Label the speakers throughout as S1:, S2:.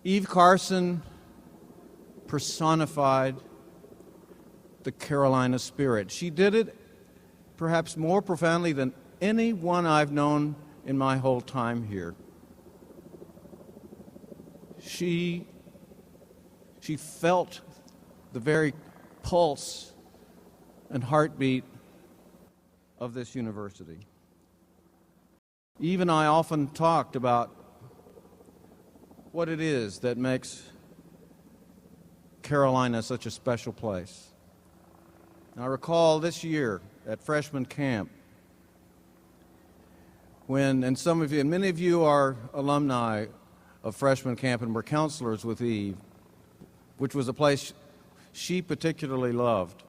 S1: Eve Carson personified the Carolina spirit. She did it perhaps more profoundly than anyone I've known in my whole time here. She felt the very pulse and heartbeat of this university. Eve and I often talked about what it is that makes Carolina such a special place. And I recall this year at freshman camp when, and some of you, and many of you are alumni of freshman camp and were counselors with Eve, which was a place she particularly loved.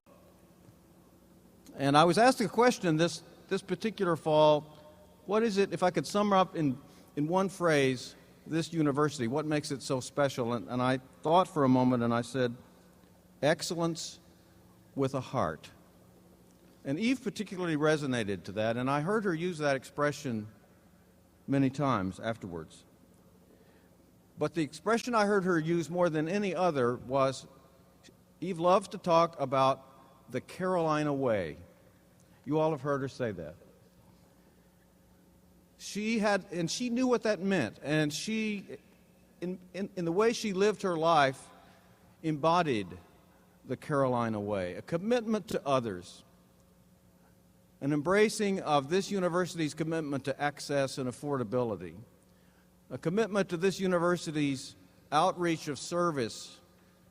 S1: And I was asked a question this particular fall, what is it, if I could sum up in one phrase, this university, what makes it so special? And I thought for a moment and I said, excellence with a heart. And Eve particularly resonated to that, and I heard her use that expression many times afterwards. But the expression I heard her use more than any other was, Eve loves to talk about the Carolina way. You all have heard her say that. And she knew what that meant, and she, in the way she lived her life, embodied the Carolina way, a commitment to others, an embracing of this university's commitment to access and affordability, a commitment to this university's outreach of service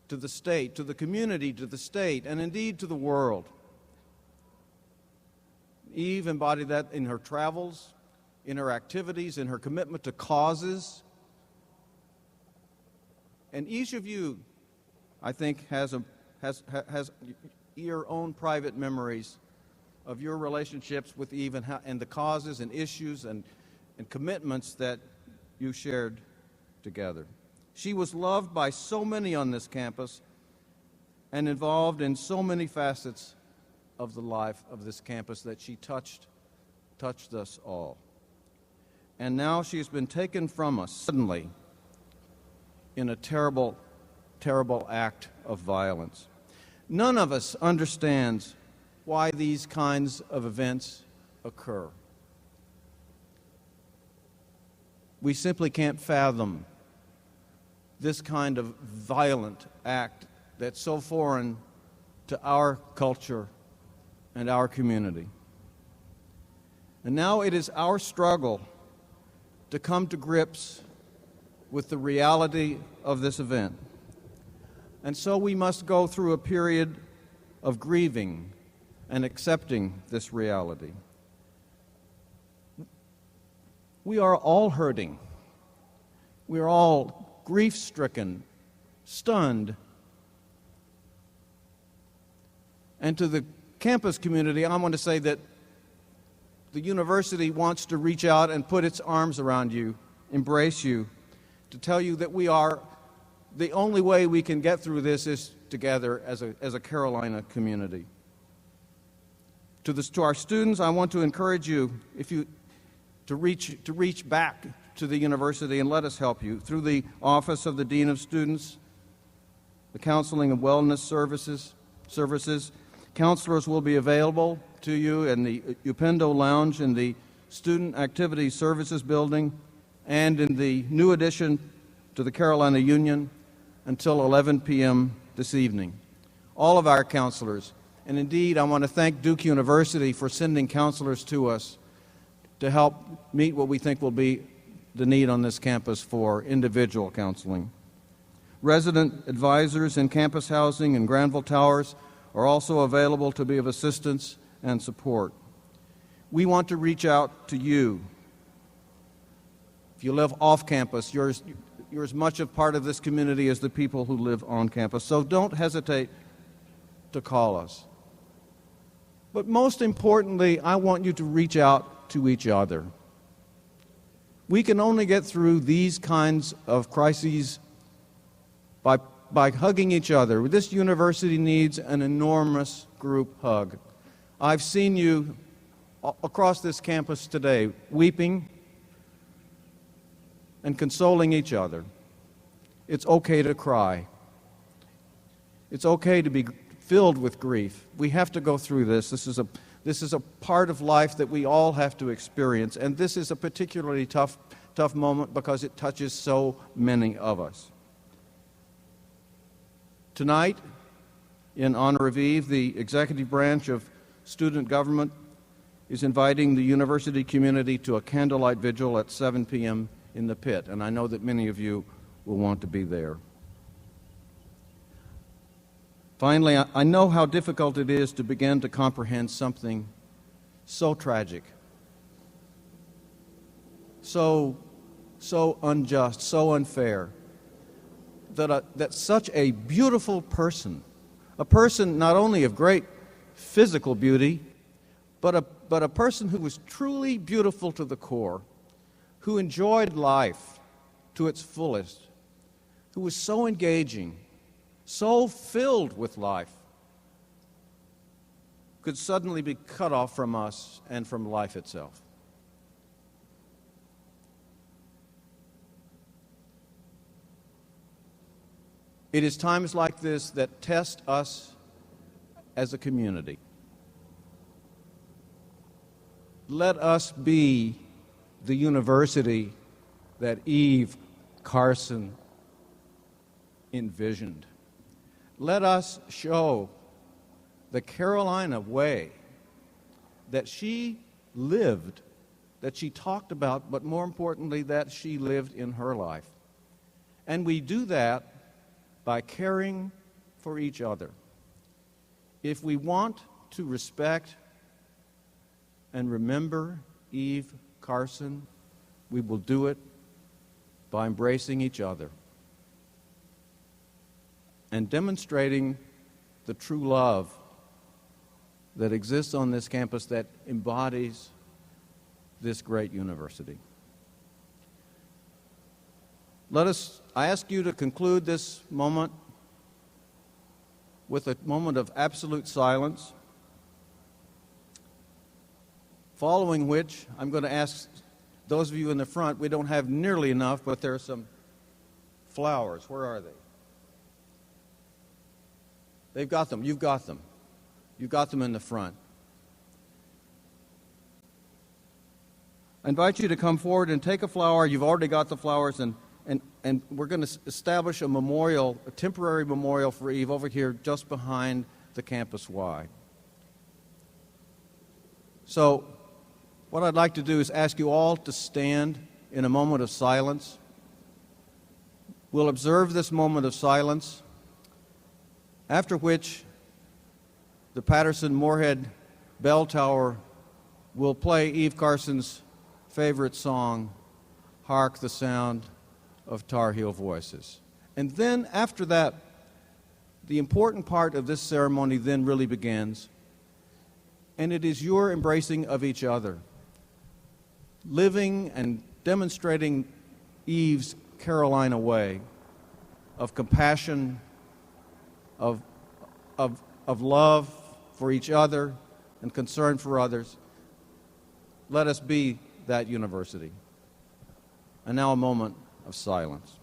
S1: to the state, to the community, to the state, and indeed to the world. Eve embodied that in her travels, in her activities, in her commitment to causes. And each of you, I think, has your own private memories of your relationships with Eve and the causes and issues and commitments that you shared together. She was loved by so many on this campus and involved in so many facets of the life of this campus that she touched us all. And now she has been taken from us suddenly in a terrible, terrible act of violence. None of us understands why these kinds of events occur. We simply can't fathom this kind of violent act that's so foreign to our culture and our community. And now it is our struggle to come to grips with the reality of this event. And so we must go through a period of grieving and accepting this reality. We are all hurting. We are all grief-stricken, stunned. And to the campus community, I want to say that the university wants to reach out and put its arms around you, embrace you, to tell you that we are, the only way we can get through this is together as a Carolina community. To our students, I want to encourage you, to reach back to the university and let us help you through the Office of the Dean of Students, the Counseling and Wellness Services. Counselors will be available to you in the Upendo Lounge in the Student Activity Services Building and in the new addition to the Carolina Union until 11 p.m. this evening. All of our counselors, and indeed I want to thank Duke University for sending counselors to us to help meet what we think will be the need on this campus for individual counseling. Resident advisors in campus housing and Granville Towers are also available to be of assistance and support. We want to reach out to you. If you live off campus, you're as much a part of this community as the people who live on campus, so don't hesitate to call us. But most importantly, I want you to reach out to each other. We can only get through these kinds of crises by hugging each other. This university needs an enormous group hug. I've seen you across this campus today weeping and consoling each other. It's okay to cry. It's okay to be filled with grief. We have to go through this. This is a part of life that we all have to experience, and this is a particularly tough moment because it touches so many of us. Tonight, in honor of Eve, the executive branch of student government is inviting the university community to a candlelight vigil at 7 p.m. in the pit, and I know that many of you will want to be there. Finally, I know how difficult it is to begin to comprehend something so tragic, so unjust, so unfair, that such a beautiful person, a person not only of great physical beauty, but a person who was truly beautiful to the core, who enjoyed life to its fullest, who was so engaging, so filled with life, could suddenly be cut off from us and from life itself. It is times like this that test us as a community. Let us be the university that Eve Carson envisioned. Let us show the Carolina way that she lived, that she talked about, but more importantly, that she lived in her life. And we do that by caring for each other. If we want to respect and remember Eve Carson, we will do it by embracing each other and demonstrating the true love that exists on this campus that embodies this great university. I ask you to conclude this moment with a moment of absolute silence, following which I'm going to ask those of you in the front, we don't have nearly enough, but there are some flowers. Where are they? They've got them. You've got them. You've got them in the front. I invite you to come forward and take a flower. You've already got the flowers, and we're going to establish a memorial, a temporary memorial for Eve over here just behind the campus Y. So what I'd like to do is ask you all to stand in a moment of silence. We'll observe this moment of silence, after which the Patterson-Moorhead Bell Tower will play Eve Carson's favorite song, Hark the Sound of Tar Heel Voices. And then after that, the important part of this ceremony then really begins, and it is your embracing of each other, living and demonstrating Eve's Carolina way of compassion, of love for each other and concern for others. Let us be that university. And now a moment of silence.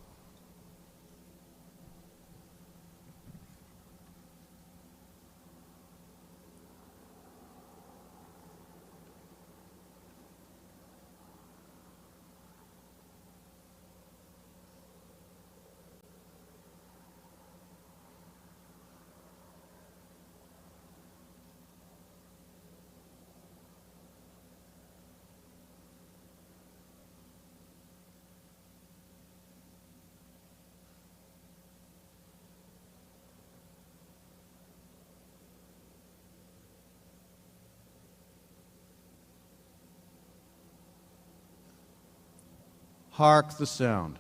S1: Hark the sound.